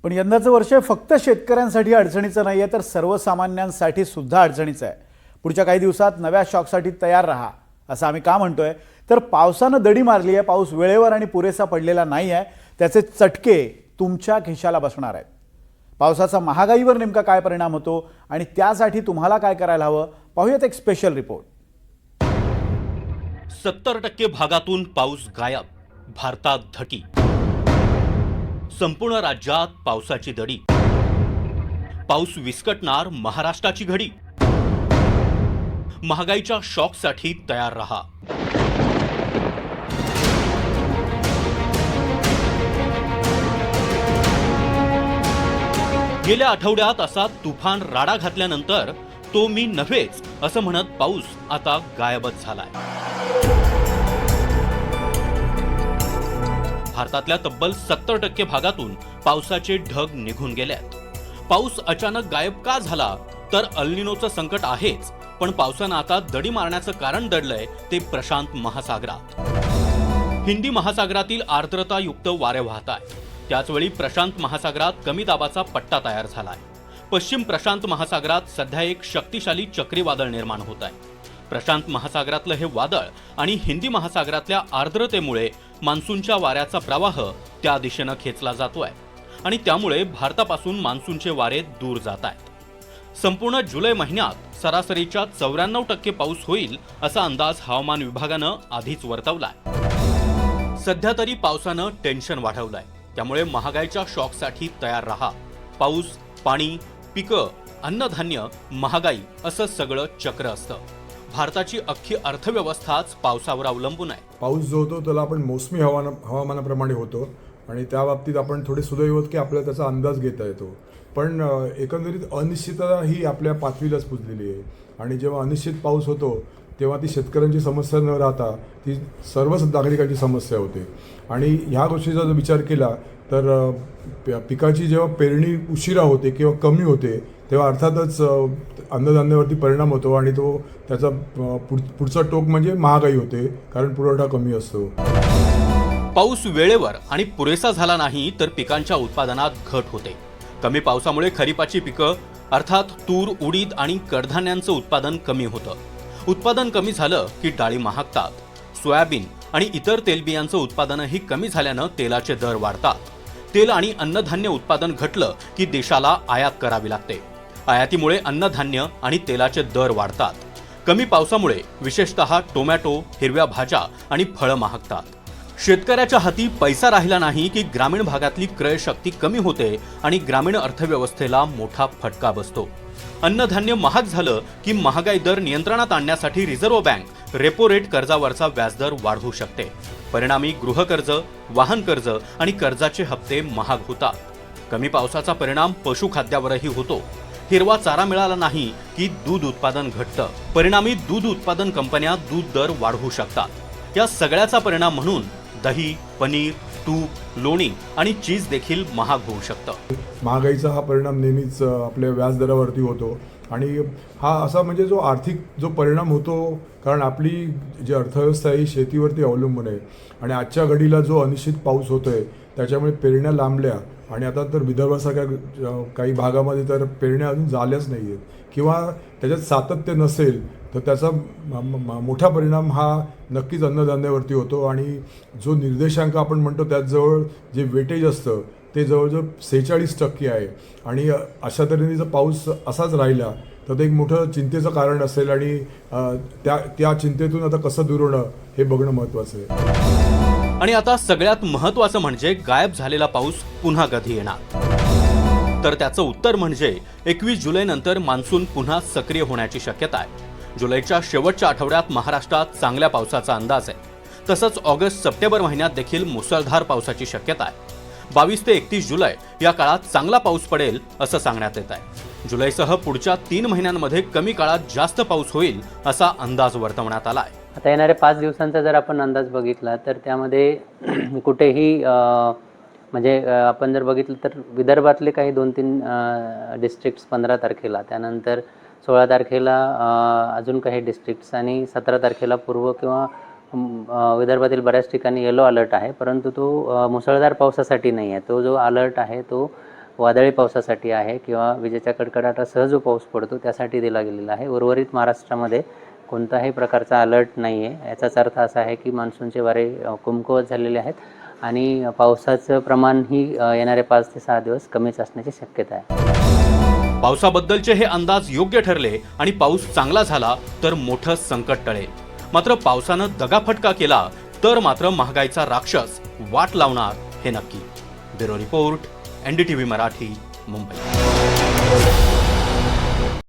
पण यंदाचं वर्ष फक्त शेतकऱ्यांसाठी अडचणीचं नाही आहे, तर सर्वसामान्यांसाठी सुद्धा अडचणीचं आहे. पुढच्या काही दिवसात नव्या शॉकसाठी तयार राहा, असं आम्ही का म्हणतोय? तर पावसानं दडी मारली आहे. पाऊस वेळेवर आणि पुरेसा पडलेला नाही आहे. त्याचे चटके तुमच्या खिशाला बसणार आहेत. पावसाचा महागाईवर नेमका काय परिणाम होतो आणि त्यासाठी तुम्हाला काय करायला हवं, पाहूयात एक स्पेशल रिपोर्ट. 70% भागातून पाऊस गायब, भारतात धटी. संपूर्ण राज्यात पावसाची दडी. पाऊस विस्कटणार महाराष्ट्राची घडी. महागाईच्या शॉकसाठी तयार रहा. गेल्या आठवड्यात असा तुफान राडा घातल्यानंतर तो मी नव्हेच असं म्हणत पाऊस आता गायबच झालाय. भारतातल्या तब्बल 70% भागातून पावसाचे ढग निघून गेलेत. पाऊस अचानक गायब का झाला? तर अल्निनोचं संकट आहेच, पण पावसानं आता दडी मारण्याचं कारण दडलंय ते प्रशांत महासागरात. हिंदी महासागरातील आर्द्रतायुक्त वारे वाहत आहे. त्याचवेळी प्रशांत महासागरात कमी दाबाचा पट्टा तयार झालाय. पश्चिम प्रशांत महासागरात सध्या एक शक्तिशाली चक्रीवादळ निर्माण होत आहे. प्रशांत महासागरातलं हे वादळ आणि हिंदी महासागरातल्या आर्द्रतेमुळे मान्सूनच्या वाऱ्याचा प्रवाह त्या दिशेनं खेचला जातोय आणि त्यामुळे भारतापासून मान्सूनचे वारे दूर जात आहेत. संपूर्ण जुलै महिन्यात सरासरीच्या 94% पाऊस होईल असा अंदाज हवामान विभागानं आधीच वर्तवलाय. सध्या तरी पावसानं टेन्शन वाढवलंय. त्यामुळे महागाईच्या शॉकसाठी तयार रहा. पाऊस, पाणी, पिकं, अन्नधान्य, महागाई असं सगळं चक्र असतं. भारताची अख्खी अर्थव्यवस्थाच पावसावर अवलंबून आहे. पाऊस जो होतो त्याला आपण मोसमी हवामानाप्रमाणे होतो आणि त्या बाबतीत आपण थोडे सुदैवत की आपल्याला त्याचा अंदाज घेता येतो. पण एकंदरीत अनिश्चितता ही आपल्या पातळीलाच पुजलेली आहे आणि जेव्हा अनिश्चित पाऊस होतो तेव्हा ती शेतकऱ्यांची समस्या न राहता ती सर्वच नागरिकांची समस्या होते. आणि ह्या गोष्टीचा जर विचार केला तर पिकाची जेव्हा पेरणी उशिरा होते किंवा कमी होते तेव्हा अर्थातच अन्नधान्यावरती परिणाम होतो आणि तो त्याचा पुढचा टोक म्हणजे महागाई होते, कारण पुरवठा कमी असतो. पाऊस वेळेवर आणि पुरेसा झाला नाही तर पिकांच्या उत्पादनात घट होते. कमी पावसामुळे खरीपाची पिकं अर्थात तूर, उडीद आणि कडधान्यांचं उत्पादन कमी होतं. उत्पादन कमी झालं की डाळी महागतात. सोयाबीन आणि इतर तेलबियांचं उत्पादनही कमी झाल्यानं तेलाचे दर वाढतात. तेल आणि अन्नधान्य उत्पादन घटलं की देशाला आयात करावी लागते. आयातीमुळे अन्नधान्य आणि तेलाचे दर वाढतात. कमी पावसामुळे विशेषतः टोमॅटो, हिरव्या भाज्या आणि फळं महागतात. शेतकऱ्याच्या हाती पैसा राहिला नाही की ग्रामीण भागातली क्रय शक्ती कमी होते आणि ग्रामीण अर्थव्यवस्थेला मोठा फटका बसतो. अन्नधान्य महाग झालं की महागाई दर नियंत्रणात आणण्यासाठी रिझर्व्ह बँक रेपो रेट कर्जावरचा व्याजदर वाढवू शकते. परिणामी गृहकर्ज, वाहन कर्ज आणि कर्जाचे हप्ते महाग होतात. कमी पावसाचा परिणाम पशुखाद्यावरही होतो. हिरवा चारा मिळाला नाही की दूध उत्पादन घटतं. परिणामी दूध उत्पादन कंपन्या दूध दर वाढवू शकतात. या सगळ्याचा परिणाम म्हणून दही, पनीर, तूप, लोणी आणि चीज देखील महाग होऊ शकतं. महागाईचा हा परिणाम नेहमीच आपल्या व्याजदरावरती होतो आणि हा असा म्हणजे जो आर्थिक जो परिणाम होतो, कारण आपली जी अर्थव्यवस्था आहे ही शेतीवरती अवलंबून आहे आणि आजच्या घडीला जो अनिश्चित पाऊस होतोय त्याच्यामुळे पेरण्या लांबल्या आणि आता तर विदर्भासारख्या काही भागामध्ये तर पेरण्या अजून झाल्याच नाही आहेत किंवा त्याच्यात सातत्य नसेल तर त्याचा मोठा परिणाम हा नक्कीच अन्नधान्यावरती होतो. आणि जो निर्देशांक आपण म्हणतो त्याजवळ जे वेटेज असतं ते जवळजवळ 46% आहे आणि अशा तऱ्हेने जर पाऊस असाच राहिला तर ते एक मोठं चिंतेचं कारण असेल आणि त्या चिंतेतून आता कसं दूर होणं हे बघणं महत्त्वाचं आहे. आणि आता सगळ्यात महत्त्वाचं म्हणजे गायब झालेला पाऊस पुन्हा कधी येणार? तर त्याचं उत्तर म्हणजे 21 जुलैनंतर मान्सून पुन्हा सक्रिय होण्याची शक्यता आहे. जुलैच्या शेवटच्या आठवड्यात महाराष्ट्रात चांगल्या पावसाचा अंदाज आहे. तसंच ऑगस्ट सप्टेंबर महिन्यात देखील मुसळधार पावसाची शक्यता आहे. 22 ते 31 जुलै या काळात चांगला पाऊस पडेल असं सांगण्यात येत आहे. जुलैसह पुढच्या 3 महिन्यांमध्ये कमी काळात जास्त पाऊस होईल असा अंदाज वर्तवण्यात आला आहे. आता येणाऱ्या 5 दिवसांचा जर आपण अंदाज बघितला तर त्यामध्ये कुठेही म्हणजे आपण जर बघितलं तर विदर्भातले काही 2-3 डिस्ट्रिक्ट्स 15 तारखेला, त्यानंतर 16 तारखेला अजून काही डिस्ट्रिक्ट्स आणि 17 तारखेला पूर्व किंवा विदर्भातील बऱ्याच ठिकाणी येलो अलर्ट आहे. परंतु तो मुसळधार पावसासाठी नाही आहे. तो जो अलर्ट आहे तो वादळी पावसासाठी आहे किंवा विजेच्या कडकडाटासह जो पाऊस पडतो त्यासाठी दिला गेलेला आहे. उर्वरित महाराष्ट्रामध्ये कोणताही प्रकारचा अलर्ट नाही आहे. याचाच अर्थ असा आहे की मान्सूनचे वारे कमकुवत झालेले आहेत आणि पावसाचं प्रमाणही येणारे 5 ते 6 दिवस कमीच असण्याची शक्यता आहे. पावसाबद्दलचे हे अंदाज योग्य ठरले आणि पाऊस चांगला झाला तर मोठं संकट टळेल. मात्र पावसानं दगाफटका केला तर मात्र महागाईचा राक्षस वाट लावणार हे नक्की. Bureau report, NDTV Marathi, Mumbai.